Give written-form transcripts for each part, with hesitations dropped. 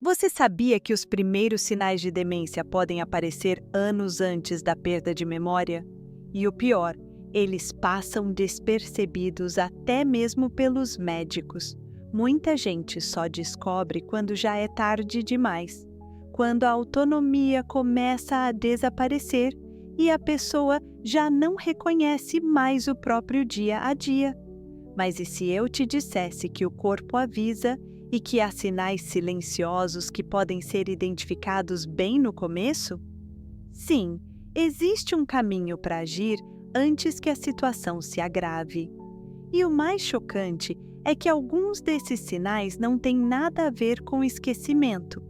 Você sabia que os primeiros sinais de demência podem aparecer anos antes da perda de memória? E o pior, eles passam despercebidos até mesmo pelos médicos. Muita gente só descobre quando já é tarde demais, quando a autonomia começa a desaparecer e a pessoa já não reconhece mais o próprio dia a dia. Mas e se eu te dissesse que o corpo avisa e que há sinais silenciosos que podem ser identificados bem no começo? Sim, existe um caminho para agir antes que a situação se agrave. E o mais chocante é que alguns desses sinais não têm nada a ver com esquecimento.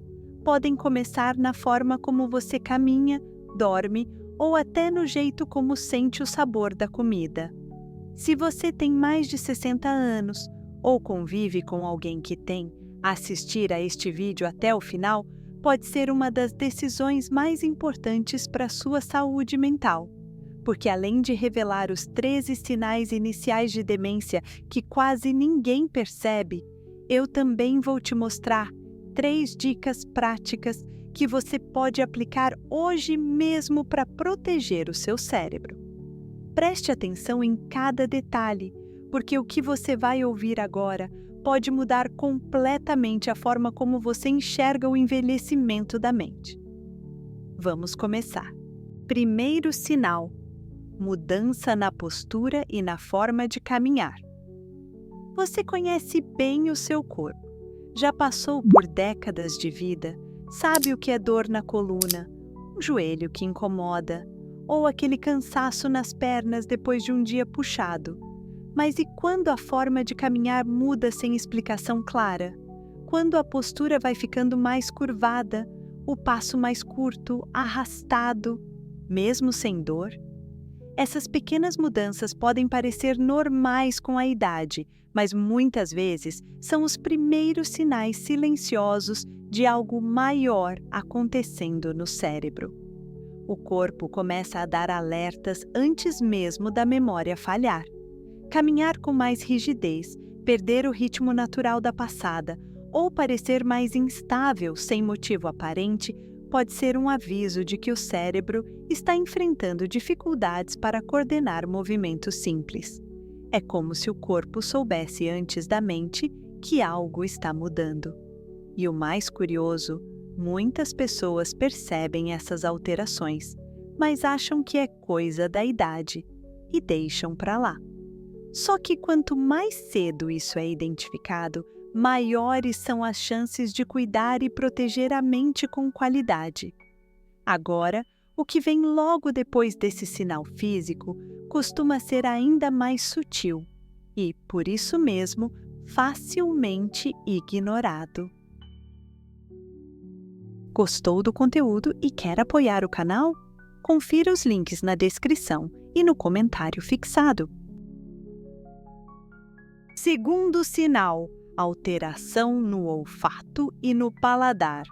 Podem começar na forma como você caminha, dorme ou até no jeito como sente o sabor da comida. Se você tem mais de 60 anos ou convive com alguém que tem, assistir a este vídeo até o final pode ser uma das decisões mais importantes para a sua saúde mental. Porque além de revelar os 13 sinais iniciais de demência que quase ninguém percebe, eu também vou te mostrar 3 dicas práticas que você pode aplicar hoje mesmo para proteger o seu cérebro. Preste atenção em cada detalhe, porque o que você vai ouvir agora pode mudar completamente a forma como você enxerga o envelhecimento da mente. Vamos começar. Primeiro sinal: mudança na postura e na forma de caminhar. Você conhece bem o seu corpo. Já passou por décadas de vida, sabe o que é dor na coluna, um joelho que incomoda, ou aquele cansaço nas pernas depois de um dia puxado. Mas e quando a forma de caminhar muda sem explicação clara? Quando a postura vai ficando mais curvada, o passo mais curto, arrastado, mesmo sem dor? Essas pequenas mudanças podem parecer normais com a idade, mas muitas vezes são os primeiros sinais silenciosos de algo maior acontecendo no cérebro. O corpo começa a dar alertas antes mesmo da memória falhar. Caminhar com mais rigidez, perder o ritmo natural da passada ou parecer mais instável sem motivo aparente pode ser um aviso de que o cérebro está enfrentando dificuldades para coordenar movimentos simples. É como se o corpo soubesse antes da mente que algo está mudando. E o mais curioso, muitas pessoas percebem essas alterações, mas acham que é coisa da idade e deixam para lá. Só que quanto mais cedo isso é identificado, maiores são as chances de cuidar e proteger a mente com qualidade. Agora, o que vem logo depois desse sinal físico costuma ser ainda mais sutil e, por isso mesmo, facilmente ignorado. Gostou do conteúdo e quer apoiar o canal? Confira os links na descrição e no comentário fixado. Segundo sinal: alteração no olfato e no paladar.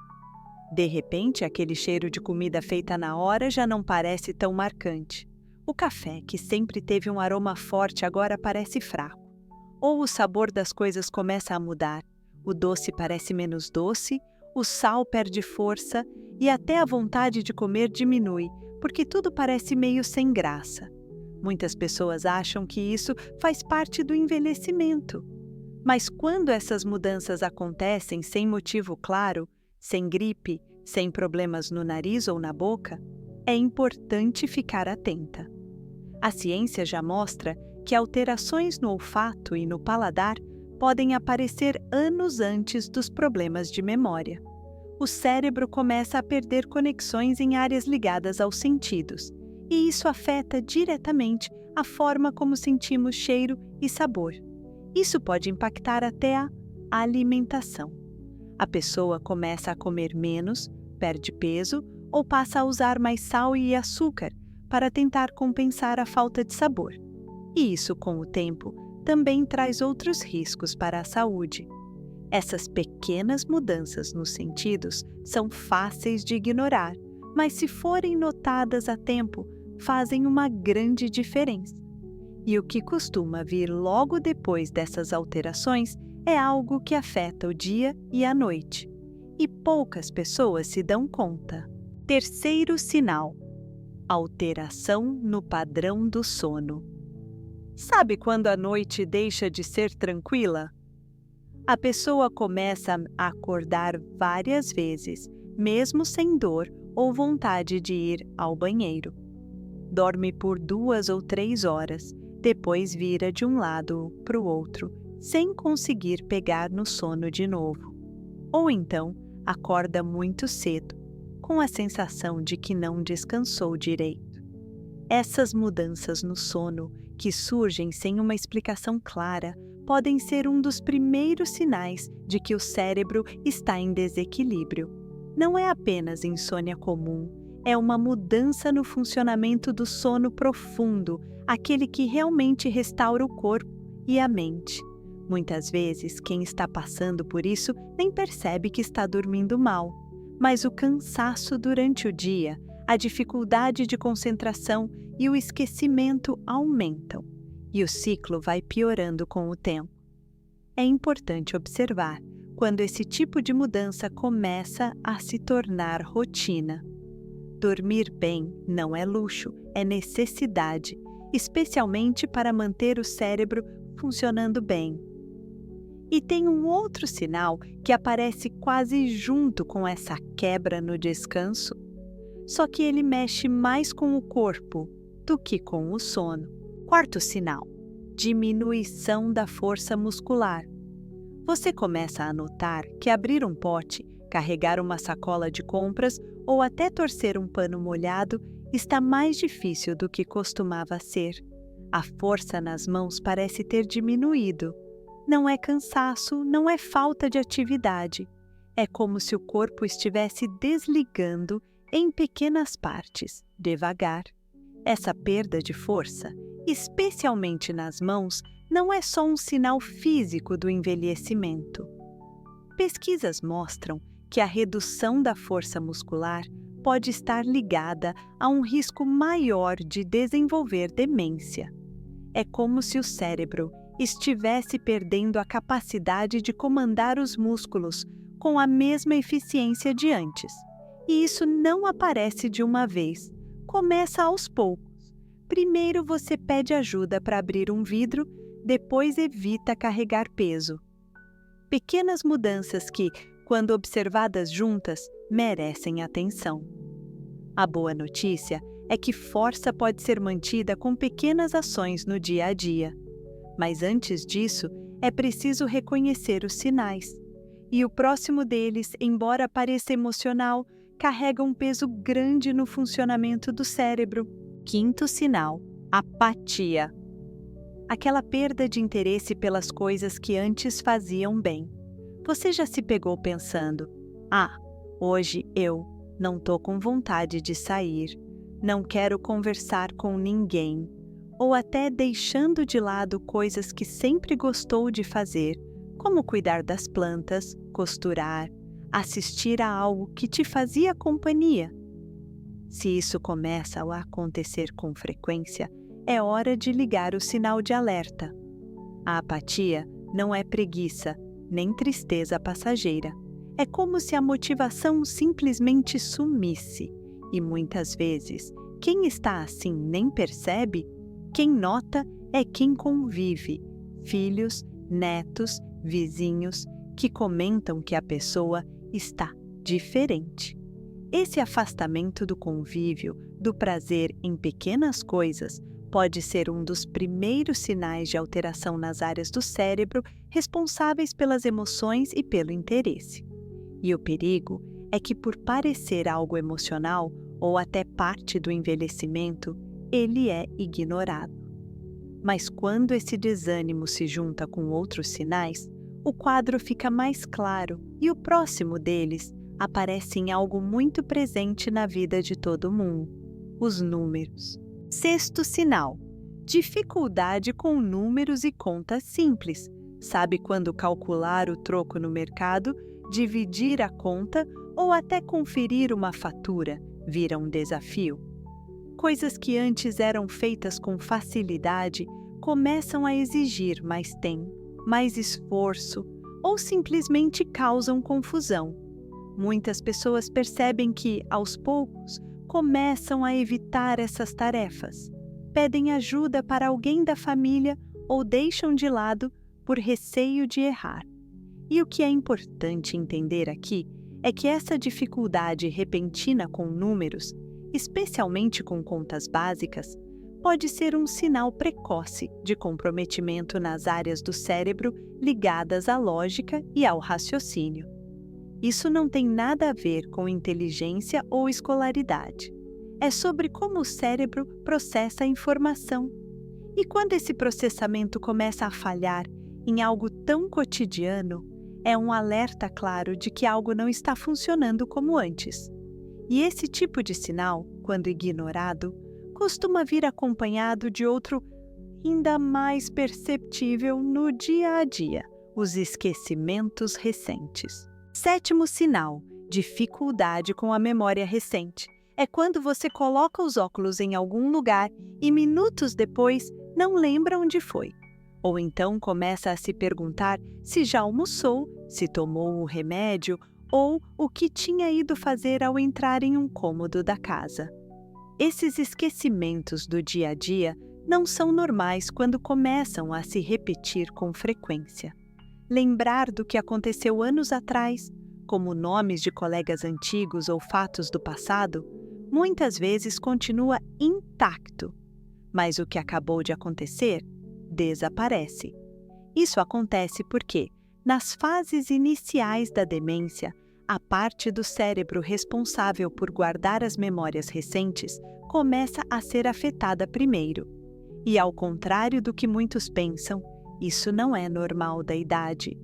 De repente, aquele cheiro de comida feita na hora já não parece tão marcante. O café, que sempre teve um aroma forte, agora parece fraco. Ou o sabor das coisas começa a mudar. O doce parece menos doce, o sal perde força e até a vontade de comer diminui, porque tudo parece meio sem graça. Muitas pessoas acham que isso faz parte do envelhecimento. Mas quando essas mudanças acontecem sem motivo claro, sem gripe, sem problemas no nariz ou na boca, é importante ficar atenta. A ciência já mostra que alterações no olfato e no paladar podem aparecer anos antes dos problemas de memória. O cérebro começa a perder conexões em áreas ligadas aos sentidos, e isso afeta diretamente a forma como sentimos cheiro e sabor. Isso pode impactar até a alimentação. A pessoa começa a comer menos, perde peso ou passa a usar mais sal e açúcar para tentar compensar a falta de sabor. E isso, com o tempo, também traz outros riscos para a saúde. Essas pequenas mudanças nos sentidos são fáceis de ignorar, mas se forem notadas a tempo, fazem uma grande diferença. E o que costuma vir logo depois dessas alterações é algo que afeta o dia e a noite. e poucas pessoas se dão conta. Terceiro sinal: alteração no padrão do sono. Sabe quando a noite deixa de ser tranquila? A pessoa começa a acordar várias vezes, mesmo sem dor ou vontade de ir ao banheiro. Dorme por 2 ou 3 horas, depois vira de um lado para o outro, sem conseguir pegar no sono de novo. Ou então, acorda muito cedo, com a sensação de que não descansou direito. Essas mudanças no sono, que surgem sem uma explicação clara, podem ser um dos primeiros sinais de que o cérebro está em desequilíbrio. Não é apenas insônia comum, é uma mudança no funcionamento do sono profundo, aquele que realmente restaura o corpo e a mente. Muitas vezes, quem está passando por isso nem percebe que está dormindo mal, mas o cansaço durante o dia, a dificuldade de concentração e o esquecimento aumentam, e o ciclo vai piorando com o tempo. É importante observar quando esse tipo de mudança começa a se tornar rotina. Dormir bem não é luxo, é necessidade, especialmente para manter o cérebro funcionando bem. E tem um outro sinal que aparece quase junto com essa quebra no descanso, só que ele mexe mais com o corpo do que com o sono. Quarto sinal: diminuição da força muscular. Você começa a notar que abrir um pote, carregar uma sacola de compras ou até torcer um pano molhado está mais difícil do que costumava ser. A força nas mãos parece ter diminuído. Não é cansaço, não é falta de atividade. É como se o corpo estivesse desligando em pequenas partes, devagar. Essa perda de força, especialmente nas mãos, não é só um sinal físico do envelhecimento. Pesquisas mostram que a redução da força muscular pode estar ligada a um risco maior de desenvolver demência. É como se o cérebro estivesse perdendo a capacidade de comandar os músculos com a mesma eficiência de antes. E isso não aparece de uma vez, começa aos poucos. Primeiro você pede ajuda para abrir um vidro, depois evita carregar peso. Pequenas mudanças que, quando observadas juntas, merecem atenção. A boa notícia é que força pode ser mantida com pequenas ações no dia a dia. Mas antes disso, é preciso reconhecer os sinais. E o próximo deles, embora pareça emocional, carrega um peso grande no funcionamento do cérebro. Quinto sinal: apatia. Aquela perda de interesse pelas coisas que antes faziam bem. Você já se pegou pensando: hoje eu não tô com vontade de sair, não quero conversar com ninguém, ou até deixando de lado coisas que sempre gostou de fazer, como cuidar das plantas, costurar, assistir a algo que te fazia companhia. Se isso começa a acontecer com frequência, é hora de ligar o sinal de alerta. A apatia não é preguiça, nem tristeza passageira. É como se a motivação simplesmente sumisse. E muitas vezes, quem está assim nem percebe. Quem nota é quem convive, filhos, netos, vizinhos, que comentam que a pessoa está diferente. Esse afastamento do convívio, do prazer em pequenas coisas, pode ser um dos primeiros sinais de alteração nas áreas do cérebro responsáveis pelas emoções e pelo interesse. E o perigo é que, por parecer algo emocional ou até parte do envelhecimento, ele é ignorado. Mas quando esse desânimo se junta com outros sinais, o quadro fica mais claro e o próximo deles aparece em algo muito presente na vida de todo mundo: os números. Sexto sinal: dificuldade com números e contas simples. Sabe quando calcular o troco no mercado, dividir a conta ou até conferir uma fatura vira um desafio? Coisas que antes eram feitas com facilidade começam a exigir mais tempo, mais esforço ou simplesmente causam confusão. Muitas pessoas percebem que, aos poucos, começam a evitar essas tarefas, pedem ajuda para alguém da família ou deixam de lado por receio de errar. E o que é importante entender aqui é que essa dificuldade repentina com números, especialmente com contas básicas, pode ser um sinal precoce de comprometimento nas áreas do cérebro ligadas à lógica e ao raciocínio. Isso não tem nada a ver com inteligência ou escolaridade. É sobre como o cérebro processa a informação. E quando esse processamento começa a falhar em algo tão cotidiano, é um alerta claro de que algo não está funcionando como antes. E esse tipo de sinal, quando ignorado, costuma vir acompanhado de outro ainda mais perceptível no dia a dia: os esquecimentos recentes. Sétimo sinal: dificuldade com a memória recente. É quando você coloca os óculos em algum lugar e minutos depois não lembra onde foi. Ou então começa a se perguntar se já almoçou, se tomou o remédio ou o que tinha ido fazer ao entrar em um cômodo da casa. Esses esquecimentos do dia a dia não são normais quando começam a se repetir com frequência. Lembrar do que aconteceu anos atrás, como nomes de colegas antigos ou fatos do passado, muitas vezes continua intacto, mas o que acabou de acontecer desaparece. Isso acontece porque, nas fases iniciais da demência, a parte do cérebro responsável por guardar as memórias recentes começa a ser afetada primeiro. E, ao contrário do que muitos pensam, isso não é normal da idade.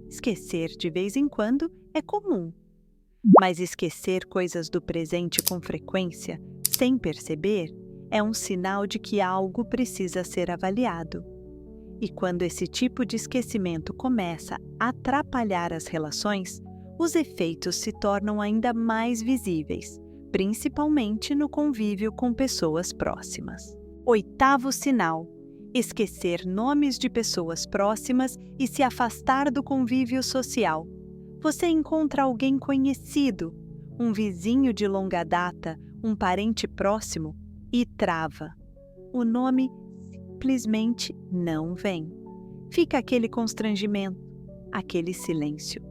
Esquecer de vez em quando é comum, mas esquecer coisas do presente com frequência, sem perceber, é um sinal de que algo precisa ser avaliado. E quando esse tipo de esquecimento começa a atrapalhar as relações, os efeitos se tornam ainda mais visíveis, principalmente no convívio com pessoas próximas. Oitavo sinal: esquecer nomes de pessoas próximas e se afastar do convívio social. Você encontra alguém conhecido, um vizinho de longa data, um parente próximo, e trava. O nome simplesmente não vem. Fica aquele constrangimento, aquele silêncio.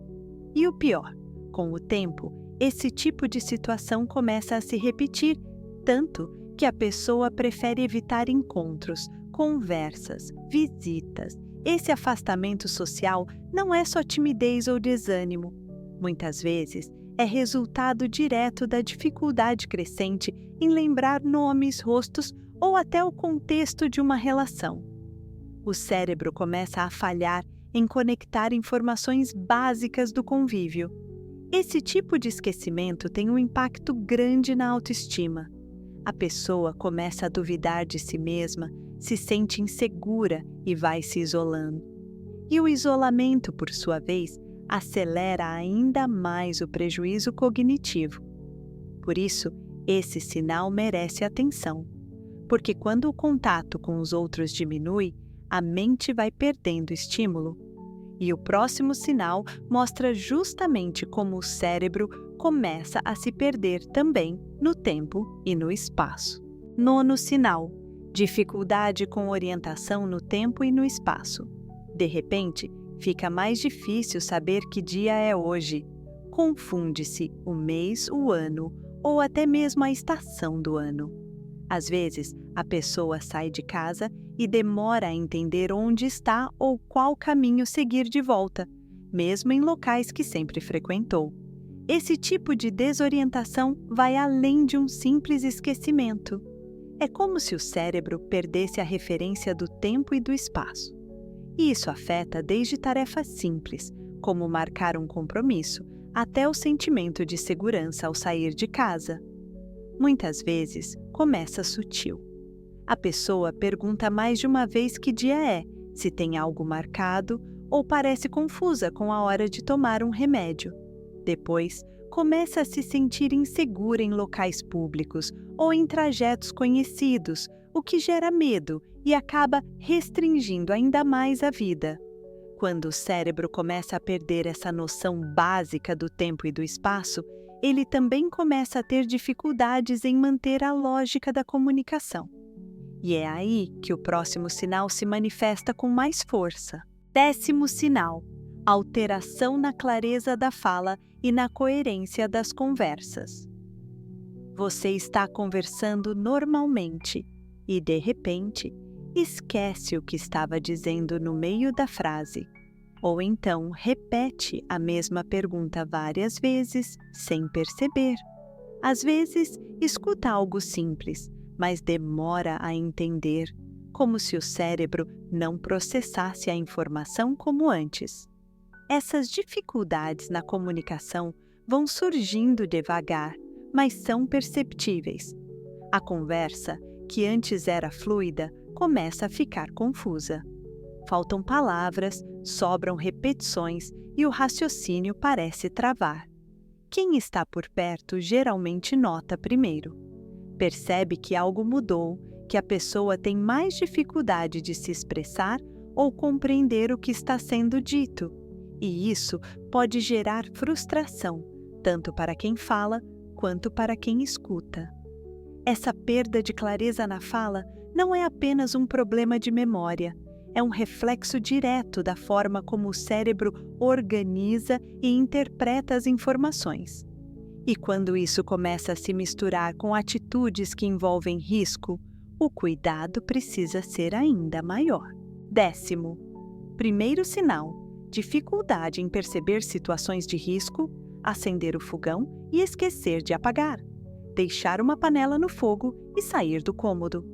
E o pior, com o tempo, esse tipo de situação começa a se repetir, tanto que a pessoa prefere evitar encontros, conversas, visitas. Esse afastamento social não é só timidez ou desânimo. Muitas vezes, é resultado direto da dificuldade crescente em lembrar nomes, rostos ou até o contexto de uma relação. O cérebro começa a falhar em conectar informações básicas do convívio. Esse tipo de esquecimento tem um impacto grande na autoestima. A pessoa começa a duvidar de si mesma, se sente insegura e vai se isolando. E o isolamento, por sua vez, acelera ainda mais o prejuízo cognitivo. Por isso, esse sinal merece atenção, porque quando o contato com os outros diminui, a mente vai perdendo estímulo. E o próximo sinal mostra justamente como o cérebro começa a se perder também no tempo e no espaço. Nono sinal: dificuldade com orientação no tempo e no espaço. De repente, fica mais difícil saber que dia é hoje. Confunde-se o mês, o ano ou até mesmo a estação do ano. Às vezes, a pessoa sai de casa e demora a entender onde está ou qual caminho seguir de volta, mesmo em locais que sempre frequentou. Esse tipo de desorientação vai além de um simples esquecimento. É como se o cérebro perdesse a referência do tempo e do espaço. E isso afeta desde tarefas simples, como marcar um compromisso, até o sentimento de segurança ao sair de casa. Muitas vezes, começa sutil. A pessoa pergunta mais de uma vez que dia é, se tem algo marcado, ou parece confusa com a hora de tomar um remédio. Depois, começa a se sentir insegura em locais públicos ou em trajetos conhecidos, o que gera medo e acaba restringindo ainda mais a vida. Quando o cérebro começa a perder essa noção básica do tempo e do espaço, ele também começa a ter dificuldades em manter a lógica da comunicação. E é aí que o próximo sinal se manifesta com mais força. 10º sinal: alteração na clareza da fala e na coerência das conversas. Você está conversando normalmente e, de repente, esquece o que estava dizendo no meio da frase. Ou então repete a mesma pergunta várias vezes sem perceber. Às vezes, escuta algo simples, mas demora a entender, como se o cérebro não processasse a informação como antes. Essas dificuldades na comunicação vão surgindo devagar, mas são perceptíveis. A conversa, que antes era fluida, começa a ficar confusa. Faltam palavras, sobram repetições e o raciocínio parece travar. Quem está por perto geralmente nota primeiro. Percebe que algo mudou, que a pessoa tem mais dificuldade de se expressar ou compreender o que está sendo dito. E isso pode gerar frustração, tanto para quem fala quanto para quem escuta. Essa perda de clareza na fala não é apenas um problema de memória, é um reflexo direto da forma como o cérebro organiza e interpreta as informações. E quando isso começa a se misturar com atitudes que envolvem risco, o cuidado precisa ser ainda maior. 10º. Primeiro sinal: dificuldade em perceber situações de risco, acender o fogão e esquecer de apagar, deixar uma panela no fogo e sair do cômodo,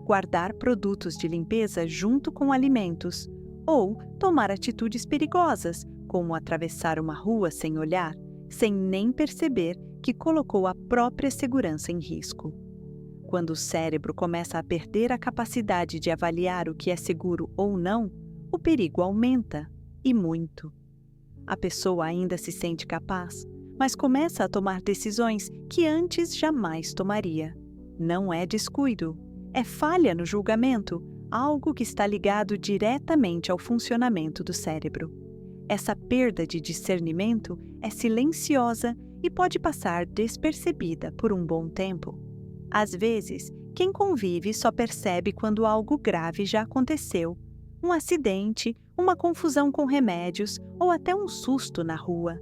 guardar produtos de limpeza junto com alimentos, ou tomar atitudes perigosas, como atravessar uma rua sem olhar, sem nem perceber que colocou a própria segurança em risco. Quando o cérebro começa a perder a capacidade de avaliar o que é seguro ou não, o perigo aumenta, e muito. A pessoa ainda se sente capaz, mas começa a tomar decisões que antes jamais tomaria. Não é descuido, é falha no julgamento, algo que está ligado diretamente ao funcionamento do cérebro. Essa perda de discernimento é silenciosa e pode passar despercebida por um bom tempo. Às vezes, quem convive só percebe quando algo grave já aconteceu, um acidente, uma confusão com remédios ou até um susto na rua.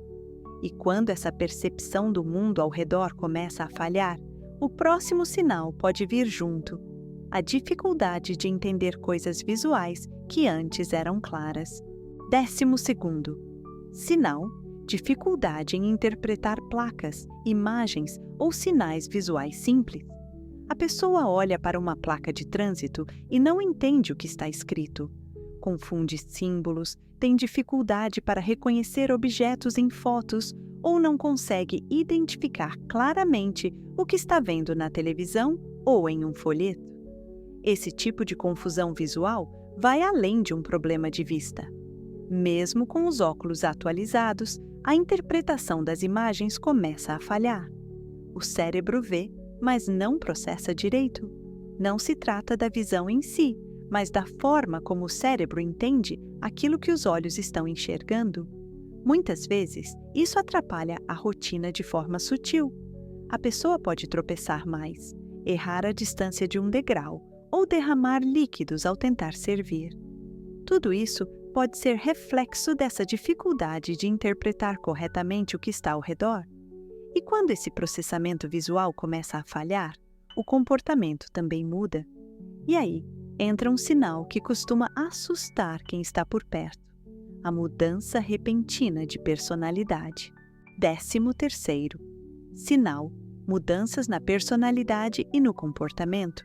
E quando essa percepção do mundo ao redor começa a falhar, o próximo sinal pode vir junto: a dificuldade de entender coisas visuais que antes eram claras. 12º. Sinal: dificuldade em interpretar placas, imagens ou sinais visuais simples. A pessoa olha para uma placa de trânsito e não entende o que está escrito. Confunde símbolos, tem dificuldade para reconhecer objetos em fotos ou não consegue identificar claramente o que está vendo na televisão ou em um folheto. Esse tipo de confusão visual vai além de um problema de vista. Mesmo com os óculos atualizados, a interpretação das imagens começa a falhar. O cérebro vê, mas não processa direito. Não se trata da visão em si, mas da forma como o cérebro entende aquilo que os olhos estão enxergando. Muitas vezes, isso atrapalha a rotina de forma sutil. A pessoa pode tropeçar mais, errar a distância de um degrau ou derramar líquidos ao tentar servir. Tudo isso pode ser reflexo dessa dificuldade de interpretar corretamente o que está ao redor. E quando esse processamento visual começa a falhar, o comportamento também muda. E aí, entra um sinal que costuma assustar quem está por perto: a mudança repentina de personalidade. 13º. Sinal: mudanças na personalidade e no comportamento.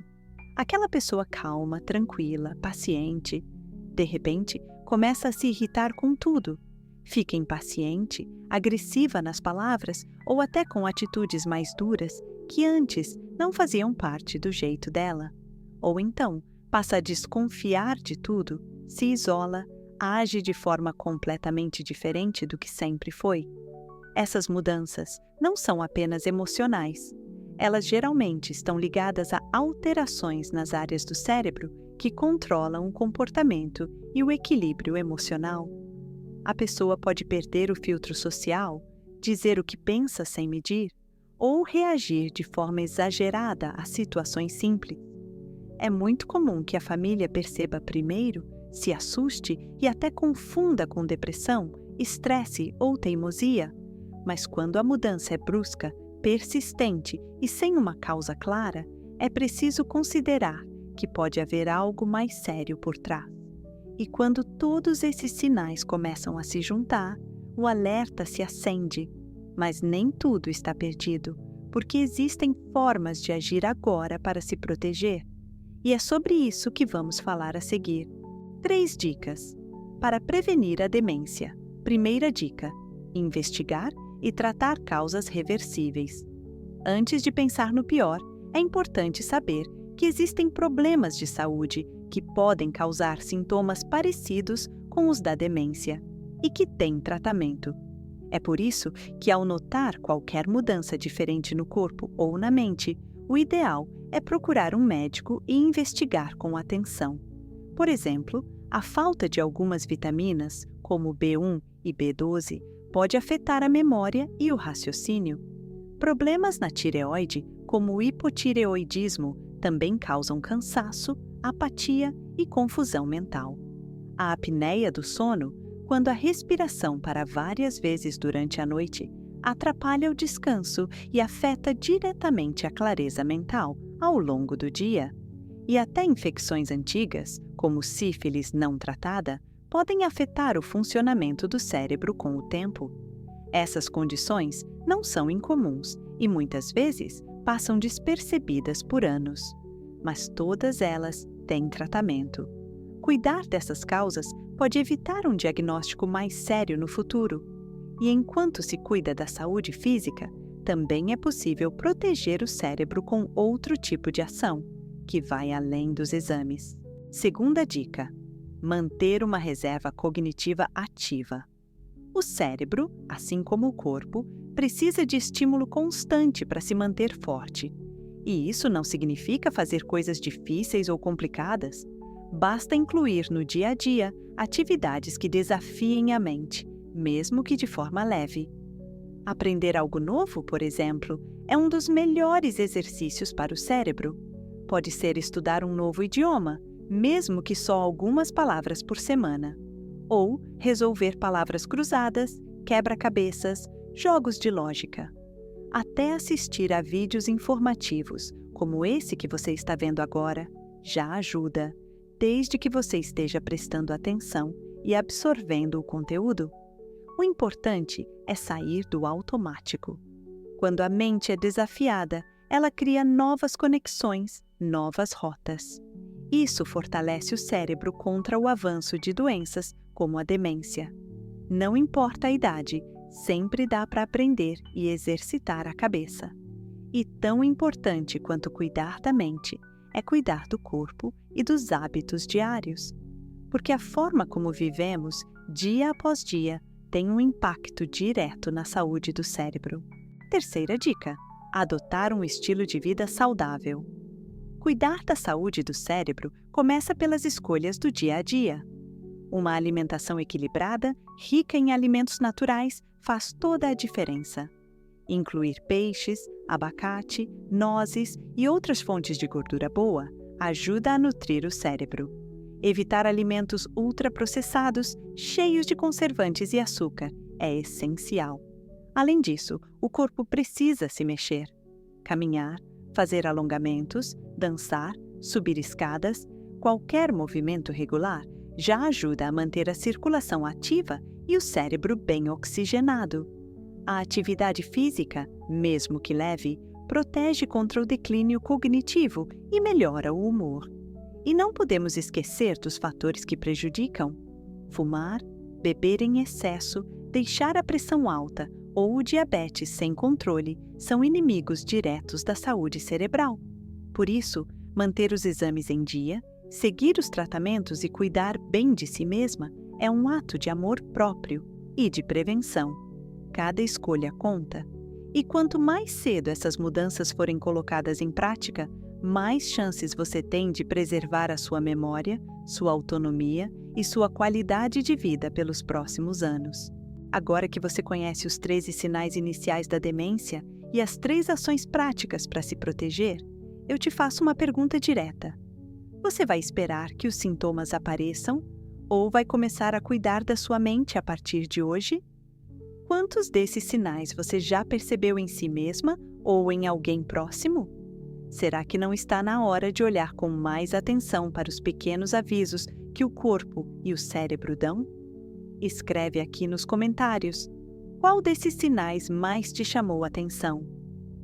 Aquela pessoa calma, tranquila, paciente, de repente, começa a se irritar com tudo. Fica impaciente, agressiva nas palavras ou até com atitudes mais duras que antes não faziam parte do jeito dela. Ou então, passa a desconfiar de tudo, se isola, age de forma completamente diferente do que sempre foi. Essas mudanças não são apenas emocionais. Elas geralmente estão ligadas a alterações nas áreas do cérebro que controlam o comportamento e o equilíbrio emocional. A pessoa pode perder o filtro social, dizer o que pensa sem medir, ou reagir de forma exagerada a situações simples. É muito comum que a família perceba primeiro, se assuste e até confunda com depressão, estresse ou teimosia. Mas quando a mudança é brusca, persistente e sem uma causa clara, é preciso considerar que pode haver algo mais sério por trás. E quando todos esses sinais começam a se juntar, o alerta se acende. Mas nem tudo está perdido, porque existem formas de agir agora para se proteger. E é sobre isso que vamos falar a seguir. 3 dicas para prevenir a demência. Primeira dica: investigar e tratar causas reversíveis. Antes de pensar no pior, é importante saber que existem problemas de saúde que podem causar sintomas parecidos com os da demência e que têm tratamento. É por isso que, ao notar qualquer mudança diferente no corpo ou na mente, o ideal é procurar um médico e investigar com atenção. Por exemplo, a falta de algumas vitaminas, como B1 e B12, pode afetar a memória e o raciocínio. Problemas na tireoide, como o hipotireoidismo, também causam cansaço, apatia e confusão mental. A apneia do sono, quando a respiração para várias vezes durante a noite, atrapalha o descanso e afeta diretamente a clareza mental ao longo do dia. E até infecções antigas, como sífilis não tratada, podem afetar o funcionamento do cérebro com o tempo. Essas condições não são incomuns e muitas vezes passam despercebidas por anos. Mas todas elas têm tratamento. Cuidar dessas causas pode evitar um diagnóstico mais sério no futuro. E enquanto se cuida da saúde física, também é possível proteger o cérebro com outro tipo de ação, que vai além dos exames. Segunda dica: manter uma reserva cognitiva ativa. O cérebro, assim como o corpo, precisa de estímulo constante para se manter forte. E isso não significa fazer coisas difíceis ou complicadas. Basta incluir no dia a dia atividades que desafiem a mente, mesmo que de forma leve. Aprender algo novo, por exemplo, é um dos melhores exercícios para o cérebro. Pode ser estudar um novo idioma, mesmo que só algumas palavras por semana. Ou resolver palavras cruzadas, quebra-cabeças, jogos de lógica. Até assistir a vídeos informativos, como esse que você está vendo agora, já ajuda, desde que você esteja prestando atenção e absorvendo o conteúdo. O importante é sair do automático. Quando a mente é desafiada, ela cria novas conexões, novas rotas. Isso fortalece o cérebro contra o avanço de doenças como a demência. Não importa a idade, sempre dá para aprender e exercitar a cabeça. E tão importante quanto cuidar da mente é cuidar do corpo e dos hábitos diários. Porque a forma como vivemos, dia após dia, tem um impacto direto na saúde do cérebro. Terceira dica: adotar um estilo de vida saudável. Cuidar da saúde do cérebro começa pelas escolhas do dia a dia. Uma alimentação equilibrada, rica em alimentos naturais, faz toda a diferença. Incluir peixes, abacate, nozes e outras fontes de gordura boa ajuda a nutrir o cérebro. Evitar alimentos ultraprocessados, cheios de conservantes e açúcar, é essencial. Além disso, o corpo precisa se mexer. Caminhar, fazer alongamentos, dançar, subir escadas, qualquer movimento regular já ajuda a manter a circulação ativa e o cérebro bem oxigenado. A atividade física, mesmo que leve, protege contra o declínio cognitivo e melhora o humor. E não podemos esquecer dos fatores que prejudicam. Fumar, beber em excesso, deixar a pressão alta ou o diabetes sem controle são inimigos diretos da saúde cerebral. Por isso, manter os exames em dia, seguir os tratamentos e cuidar bem de si mesma é um ato de amor próprio e de prevenção. Cada escolha conta. E quanto mais cedo essas mudanças forem colocadas em prática, mais chances você tem de preservar a sua memória, sua autonomia e sua qualidade de vida pelos próximos anos. Agora que você conhece os 13 sinais iniciais da demência e as 3 ações práticas para se proteger, eu te faço uma pergunta direta. Você vai esperar que os sintomas apareçam ou vai começar a cuidar da sua mente a partir de hoje? Quantos desses sinais você já percebeu em si mesma ou em alguém próximo? Será que não está na hora de olhar com mais atenção para os pequenos avisos que o corpo e o cérebro dão? Escreve aqui nos comentários qual desses sinais mais te chamou a atenção.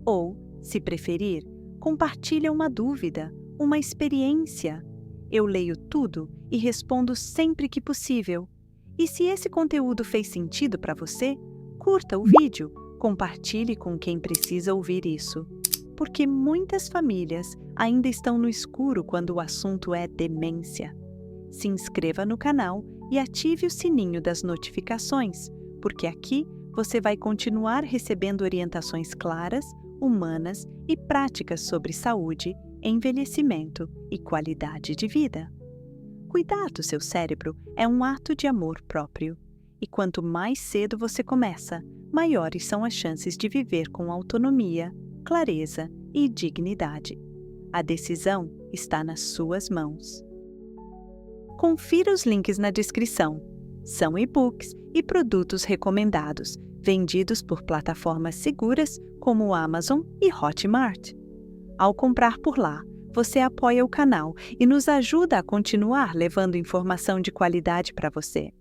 Ou, se preferir, compartilha uma dúvida, uma experiência. Eu leio tudo e respondo sempre que possível. E se esse conteúdo fez sentido para você, curta o vídeo, compartilhe com quem precisa ouvir isso. Porque muitas famílias ainda estão no escuro quando o assunto é demência. Se inscreva no canal e ative o sininho das notificações, porque aqui você vai continuar recebendo orientações claras, humanas e práticas sobre saúde, envelhecimento e qualidade de vida. Cuidar do seu cérebro é um ato de amor próprio. E quanto mais cedo você começa, maiores são as chances de viver com autonomia, clareza e dignidade. A decisão está nas suas mãos. Confira os links na descrição. São e-books e produtos recomendados, vendidos por plataformas seguras como o Amazon e Hotmart. Ao comprar por lá, você apoia o canal e nos ajuda a continuar levando informação de qualidade para você.